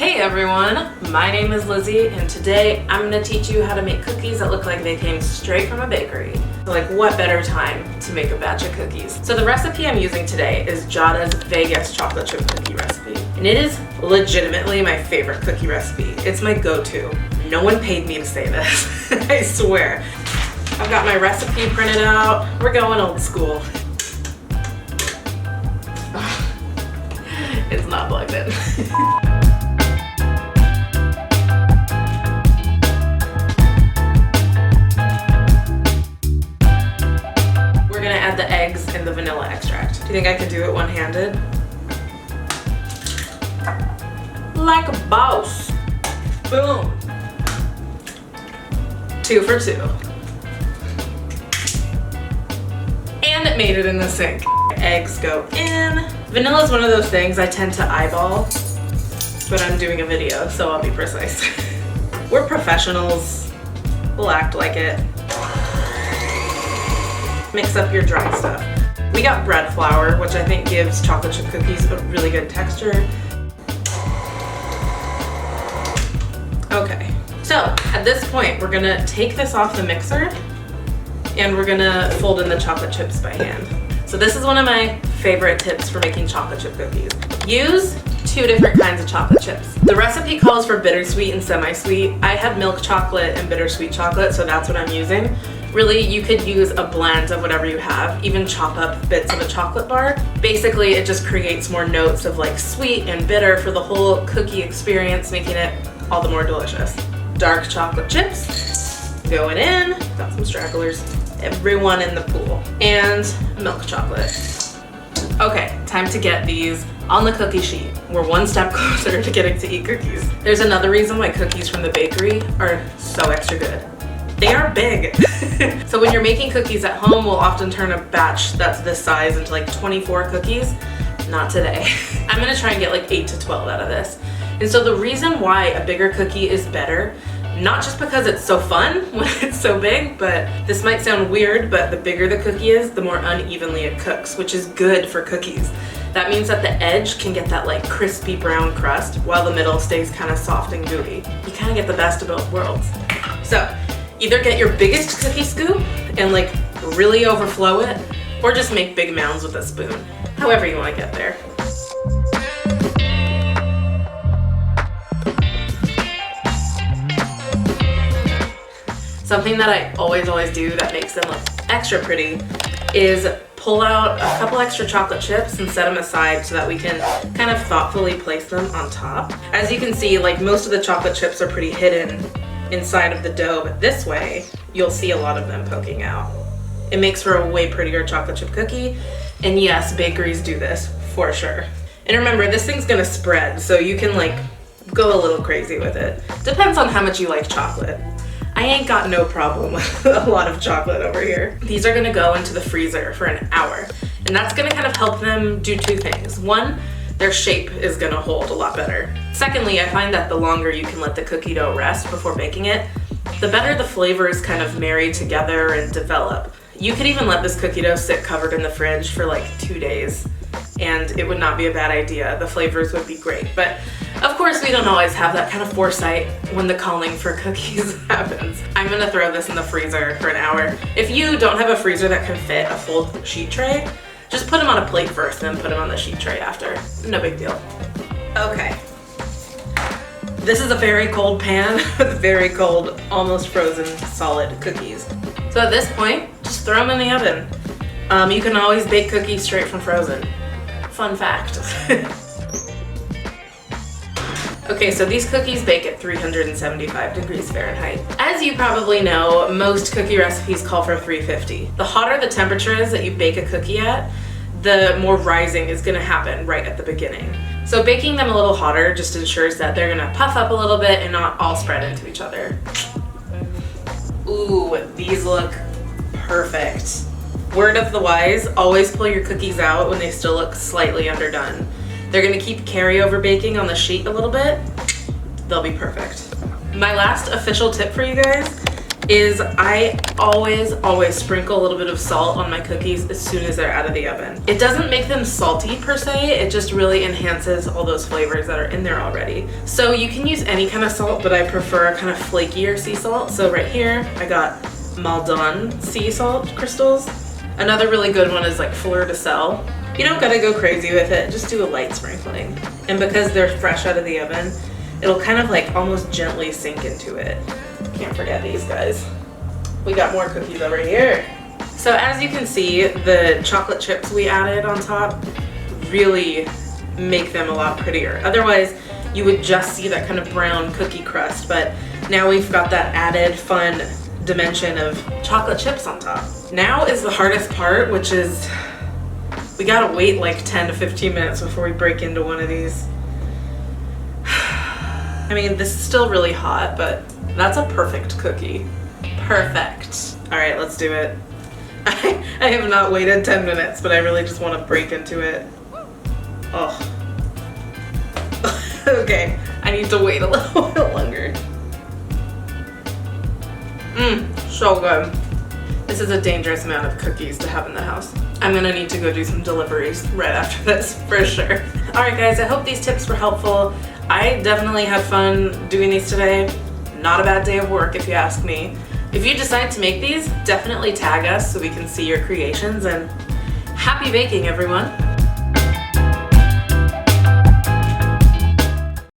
Hey everyone, my name is Lizzy, and today I'm going to teach you how to make cookies that look like they came straight from a bakery. So like, what better time to make a batch of cookies? So the recipe I'm using today is Giadzy's Vegas chocolate chip cookie recipe. And it is legitimately my favorite cookie recipe. It's my go-to. No one paid me to say this, I swear. I've got my recipe printed out. We're going old school. It's not plugged in. Add the eggs and the vanilla extract. Do you think I could do it one-handed? Like a boss. Boom. 2 for 2. And it made it in the sink. Eggs go in. Vanilla is one of those things I tend to eyeball, but I'm doing a video, so I'll be precise. We're professionals. We'll act like it. Mix up your dry stuff. We got bread flour, which I think gives chocolate chip cookies a really good texture. Okay, so at this point, we're gonna take this off the mixer and we're gonna fold in the chocolate chips by hand. So this is one of my favorite tips for making chocolate chip cookies. Use 2 different kinds of chocolate chips. The recipe calls for bittersweet and semi-sweet. I have milk chocolate and bittersweet chocolate, so that's what I'm using. Really, you could use a blend of whatever you have, even chop up bits of a chocolate bar. Basically, it just creates more notes of like sweet and bitter for the whole cookie experience, making it all the more delicious. Dark chocolate chips going in. Got some stragglers. Everyone in the pool. And milk chocolate. Okay, time to get these on the cookie sheet. We're one step closer to getting to eat cookies. There's another reason why cookies from the bakery are so extra good. They are big. So when you're making cookies at home, we'll often turn a batch that's this size into like 24 cookies. Not today. I'm gonna try and get like 8 to 12 out of this. And so the reason why a bigger cookie is better, not just because it's so fun when it's so big, but this might sound weird, but the bigger the cookie is, the more unevenly it cooks, which is good for cookies. That means that the edge can get that like crispy brown crust while the middle stays kind of soft and gooey. You kind of get the best of both worlds. So either get your biggest cookie scoop and like really overflow it, or just make big mounds with a spoon. However you want to get there. Something that I always do that makes them look extra pretty is pull out a couple extra chocolate chips and set them aside so that we can kind of thoughtfully place them on top. As you can see, like most of the chocolate chips are pretty hidden inside of the dough, but this way you'll see a lot of them poking out. It makes for a way prettier chocolate chip cookie, and yes, bakeries do this for sure. And remember, this thing's gonna spread, so you can like go a little crazy with it. Depends on how much you like chocolate. I ain't got no problem with a lot of chocolate over here. These are gonna go into the freezer for an hour, and that's gonna kind of help them do 2 things. One, their shape is gonna hold a lot better. Secondly, I find that the longer you can let the cookie dough rest before baking it, the better the flavors kind of marry together and develop. You could even let this cookie dough sit covered in the fridge for like 2 days, and it would not be a bad idea. The flavors would be great. But of course, we don't always have that kind of foresight when the calling for cookies happens. I'm gonna throw this in the freezer for an hour. If you don't have a freezer that can fit a full sheet tray, just put them on a plate first and then put them on the sheet tray after. No big deal. Okay. This is a very cold pan with very cold, almost frozen, solid cookies. So at this point, just throw them in the oven. You can always bake cookies straight from frozen. Fun fact. Okay, so these cookies bake at 375 degrees Fahrenheit. As you probably know, most cookie recipes call for 350. The hotter the temperature is that you bake a cookie at, the more rising is gonna happen right at the beginning. So baking them a little hotter just ensures that they're gonna puff up a little bit and not all spread into each other. Ooh, these look perfect. Word of the wise, always pull your cookies out when they still look slightly underdone. They're gonna keep carryover baking on the sheet a little bit. They'll be perfect. My last official tip for you guys is I always sprinkle a little bit of salt on my cookies as soon as they're out of the oven. It doesn't make them salty per se, it just really enhances all those flavors that are in there already. So you can use any kind of salt, but I prefer kind of flakier sea salt. So right here, I got Maldon sea salt crystals. Another really good one is like Fleur de Sel. You don't gotta go crazy with it, just do a light sprinkling. And because they're fresh out of the oven, it'll kind of like almost gently sink into it. Can't forget these guys. We got more cookies over here. So as you can see, the chocolate chips we added on top really make them a lot prettier. Otherwise, you would just see that kind of brown cookie crust, but now we've got that added fun dimension of chocolate chips on top. Now is the hardest part, which is we gotta wait like 10 to 15 minutes before we break into one of these. I mean, this is still really hot, but that's a perfect cookie. Perfect. All right, let's do it. I have not waited 10 minutes, but I really just want to break into it. Oh. Okay, I need to wait a little bit longer. So good. This is a dangerous amount of cookies to have in the house. I'm gonna need to go do some deliveries right after this, for sure. All right, guys, I hope these tips were helpful. I definitely had fun doing these today. Not a bad day of work, if you ask me. If you decide to make these, definitely tag us so we can see your creations, and happy baking, everyone.